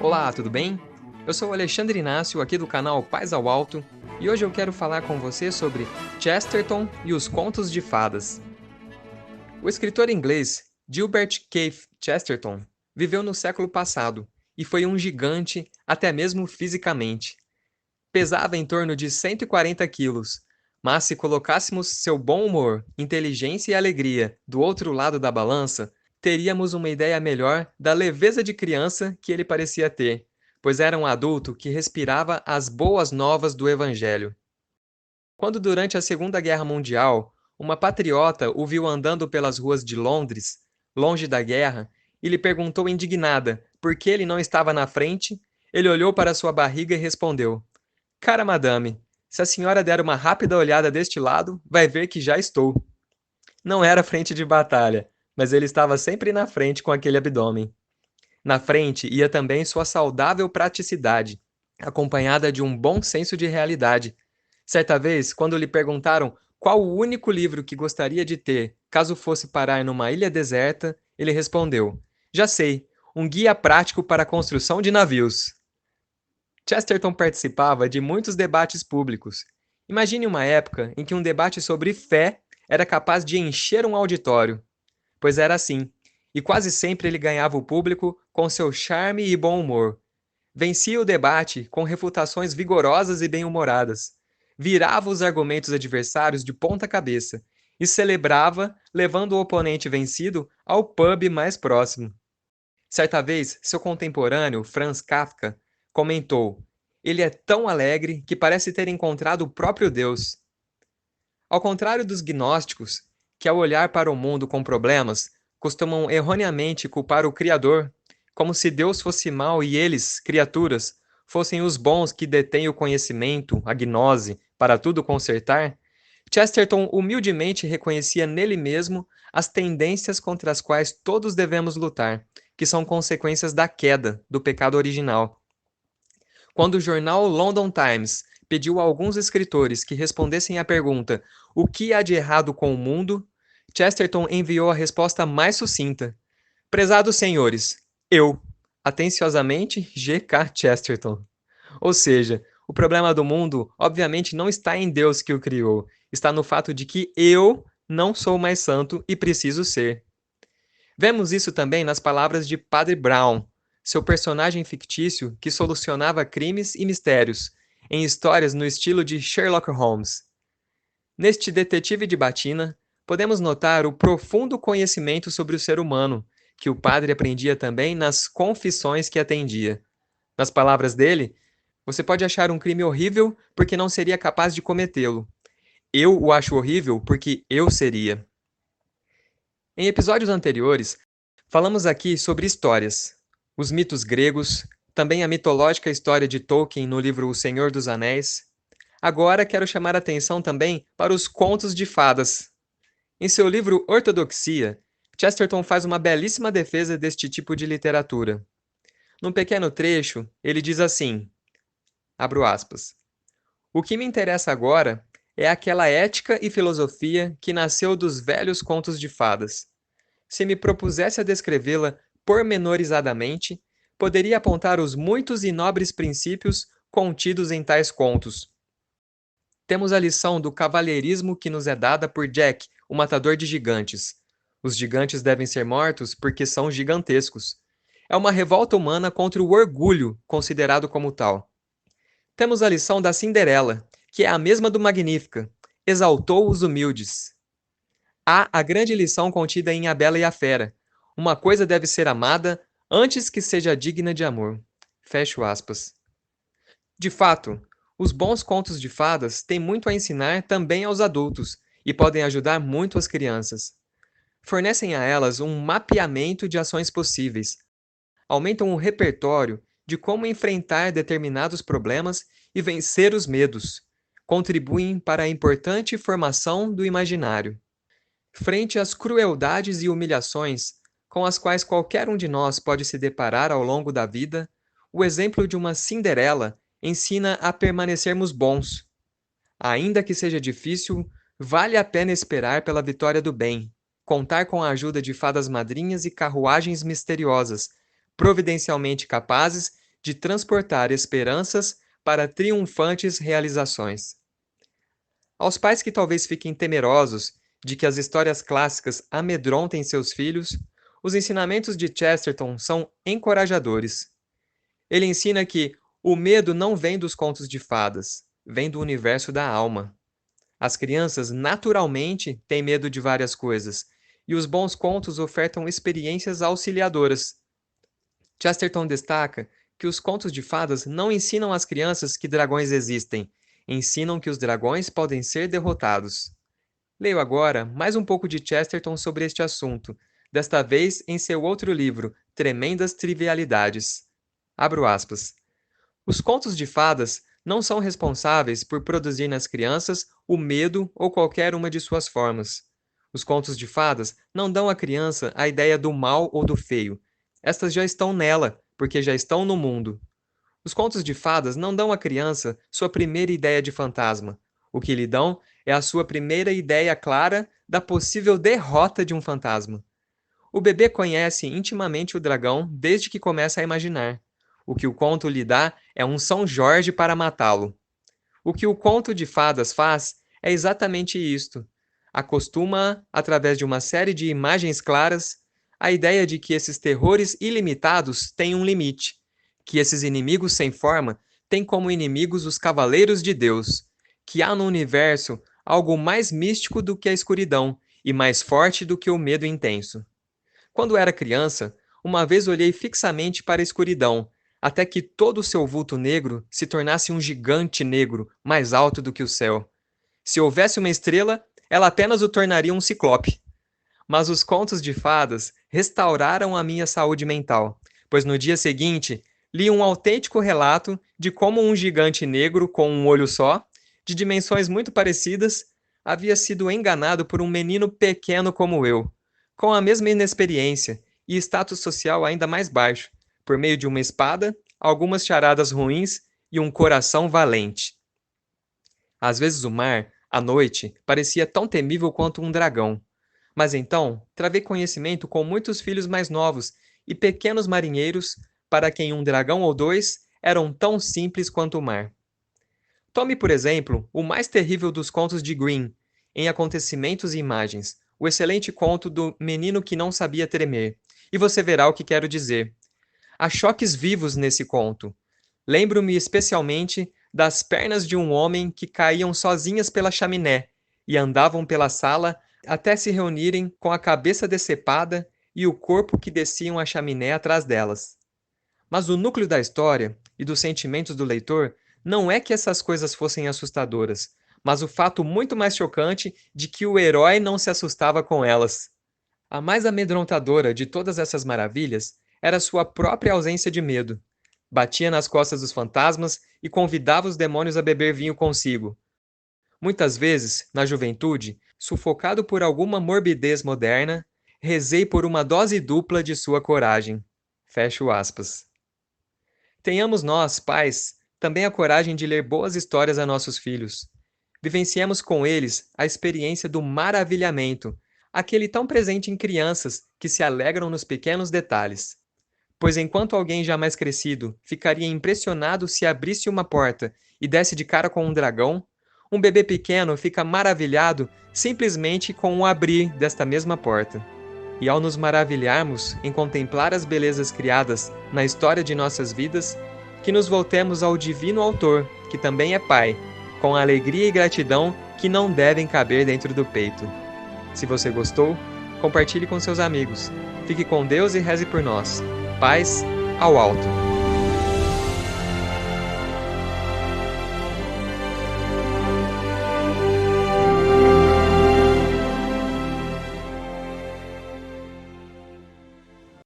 Olá, tudo bem? Eu sou o Alexandre Inácio, aqui do canal Pais ao Alto, e hoje eu quero falar com você sobre Chesterton e os Contos de Fadas. O escritor inglês Gilbert Keith Chesterton viveu no século passado e foi um gigante até mesmo fisicamente. Pesava em torno de 140 quilos, mas se colocássemos seu bom humor, inteligência e alegria do outro lado da balança, teríamos uma ideia melhor da leveza de criança que ele parecia ter, pois era um adulto que respirava as boas novas do Evangelho. Quando, durante a Segunda Guerra Mundial, uma patriota o viu andando pelas ruas de Londres, longe da guerra, e lhe perguntou indignada por que ele não estava na frente, ele olhou para sua barriga e respondeu: Cara madame, se a senhora der uma rápida olhada deste lado, vai ver que já estou. Não era frente de batalha, mas ele estava sempre na frente com aquele abdômen. Na frente ia também sua saudável praticidade, acompanhada de um bom senso de realidade. Certa vez, quando lhe perguntaram qual o único livro que gostaria de ter caso fosse parar numa ilha deserta, ele respondeu: Já sei, um guia prático para a construção de navios. Chesterton participava de muitos debates públicos. Imagine uma época em que um debate sobre fé era capaz de encher um auditório. Pois era assim, e quase sempre ele ganhava o público com seu charme e bom humor. Vencia o debate com refutações vigorosas e bem-humoradas. Virava os argumentos adversários de ponta cabeça e celebrava, levando o oponente vencido ao pub mais próximo. Certa vez, seu contemporâneo, Franz Kafka, comentou: Ele é tão alegre que parece ter encontrado o próprio Deus. Ao contrário dos gnósticos, que ao olhar para o mundo com problemas, costumam erroneamente culpar o Criador, como se Deus fosse mau e eles, criaturas, fossem os bons que detêm o conhecimento, a gnose, para tudo consertar, Chesterton humildemente reconhecia nele mesmo as tendências contra as quais todos devemos lutar, que são consequências da queda, do pecado original. Quando o jornal London Times pediu a alguns escritores que respondessem à pergunta "O que há de errado com o mundo?", Chesterton enviou a resposta mais sucinta: Prezados senhores, eu, atenciosamente, G. K. Chesterton. Ou seja, o problema do mundo, obviamente, não está em Deus que o criou, está no fato de que eu não sou mais santo e preciso ser. Vemos isso também nas palavras de Padre Brown, seu personagem fictício que solucionava crimes e mistérios, em histórias no estilo de Sherlock Holmes. Neste detetive de batina, podemos notar o profundo conhecimento sobre o ser humano, que o padre aprendia também nas confissões que atendia. Nas palavras dele, você pode achar um crime horrível porque não seria capaz de cometê-lo. Eu o acho horrível porque eu seria. Em episódios anteriores, falamos aqui sobre histórias, os mitos gregos, também a mitológica história de Tolkien no livro O Senhor dos Anéis. Agora quero chamar a atenção também para os contos de fadas. Em seu livro Ortodoxia, Chesterton faz uma belíssima defesa deste tipo de literatura. Num pequeno trecho, ele diz assim, abro aspas, O que me interessa agora é aquela ética e filosofia que nasceu dos velhos contos de fadas. Se me propusesse a descrevê-la pormenorizadamente, poderia apontar os muitos e nobres princípios contidos em tais contos. Temos a lição do cavalheirismo que nos é dada por Jack, o matador de gigantes. Os gigantes devem ser mortos porque são gigantescos. É uma revolta humana contra o orgulho, considerado como tal. Temos a lição da Cinderela, que é a mesma do Magnífica. Exaltou os humildes. Há a grande lição contida em A Bela e a Fera. Uma coisa deve ser amada antes que seja digna de amor. Fecho aspas. De fato, os bons contos de fadas têm muito a ensinar também aos adultos e podem ajudar muito as crianças. Fornecem a elas um mapeamento de ações possíveis, aumentam o repertório de como enfrentar determinados problemas e vencer os medos, contribuem para a importante formação do imaginário. Frente às crueldades e humilhações com as quais qualquer um de nós pode se deparar ao longo da vida, o exemplo de uma Cinderela ensina a permanecermos bons. Ainda que seja difícil, vale a pena esperar pela vitória do bem, contar com a ajuda de fadas madrinhas e carruagens misteriosas, providencialmente capazes de transportar esperanças para triunfantes realizações. Aos pais que talvez fiquem temerosos de que as histórias clássicas amedrontem seus filhos, os ensinamentos de Chesterton são encorajadores. Ele ensina que o medo não vem dos contos de fadas, vem do universo da alma. As crianças naturalmente têm medo de várias coisas, e os bons contos ofertam experiências auxiliadoras. Chesterton destaca que os contos de fadas não ensinam às crianças que dragões existem, ensinam que os dragões podem ser derrotados. Leio agora mais um pouco de Chesterton sobre este assunto, desta vez em seu outro livro, Tremendas Trivialidades. Abro aspas. Os contos de fadas não são responsáveis por produzir nas crianças o medo ou qualquer uma de suas formas. Os contos de fadas não dão à criança a ideia do mal ou do feio. Estas já estão nela, porque já estão no mundo. Os contos de fadas não dão à criança sua primeira ideia de fantasma. O que lhe dão é a sua primeira ideia clara da possível derrota de um fantasma. O bebê conhece intimamente o dragão desde que começa a imaginar. O que o conto lhe dá é um São Jorge para matá-lo. O que o conto de fadas faz é exatamente isto. Acostuma, através de uma série de imagens claras, a ideia de que esses terrores ilimitados têm um limite, que esses inimigos sem forma têm como inimigos os cavaleiros de Deus, que há no universo algo mais místico do que a escuridão e mais forte do que o medo intenso. Quando era criança, uma vez olhei fixamente para a escuridão, até que todo o seu vulto negro se tornasse um gigante negro, mais alto do que o céu. Se houvesse uma estrela, ela apenas o tornaria um ciclope. Mas os contos de fadas restauraram a minha saúde mental, pois no dia seguinte li um autêntico relato de como um gigante negro com um olho só, de dimensões muito parecidas, havia sido enganado por um menino pequeno como eu, com a mesma inexperiência e status social ainda mais baixo, por meio de uma espada, algumas charadas ruins e um coração valente. Às vezes o mar, à noite, parecia tão temível quanto um dragão. Mas então, travei conhecimento com muitos filhos mais novos e pequenos marinheiros, para quem um dragão ou dois eram tão simples quanto o mar. Tome, por exemplo, o mais terrível dos contos de Grimm, em Acontecimentos e Imagens, o excelente conto do Menino que Não Sabia Tremer, e você verá o que quero dizer. Há choques vivos nesse conto. Lembro-me especialmente das pernas de um homem que caíam sozinhas pela chaminé e andavam pela sala até se reunirem com a cabeça decepada e o corpo que desciam a chaminé atrás delas. Mas o núcleo da história e dos sentimentos do leitor não é que essas coisas fossem assustadoras, mas o fato muito mais chocante de que o herói não se assustava com elas. A mais amedrontadora de todas essas maravilhas era sua própria ausência de medo. Batia nas costas dos fantasmas e convidava os demônios a beber vinho consigo. Muitas vezes, na juventude, sufocado por alguma morbidez moderna, rezei por uma dose dupla de sua coragem. Fecho aspas. Tenhamos nós, pais, também a coragem de ler boas histórias a nossos filhos. Vivenciemos com eles a experiência do maravilhamento, aquele tão presente em crianças que se alegram nos pequenos detalhes. Pois enquanto alguém já mais crescido ficaria impressionado se abrisse uma porta e desse de cara com um dragão, um bebê pequeno fica maravilhado simplesmente com o abrir desta mesma porta. E ao nos maravilharmos em contemplar as belezas criadas na história de nossas vidas, que nos voltemos ao divino autor, que também é Pai, com alegria e gratidão que não devem caber dentro do peito. Se você gostou, compartilhe com seus amigos. Fique com Deus e reze por nós. Paz ao alto.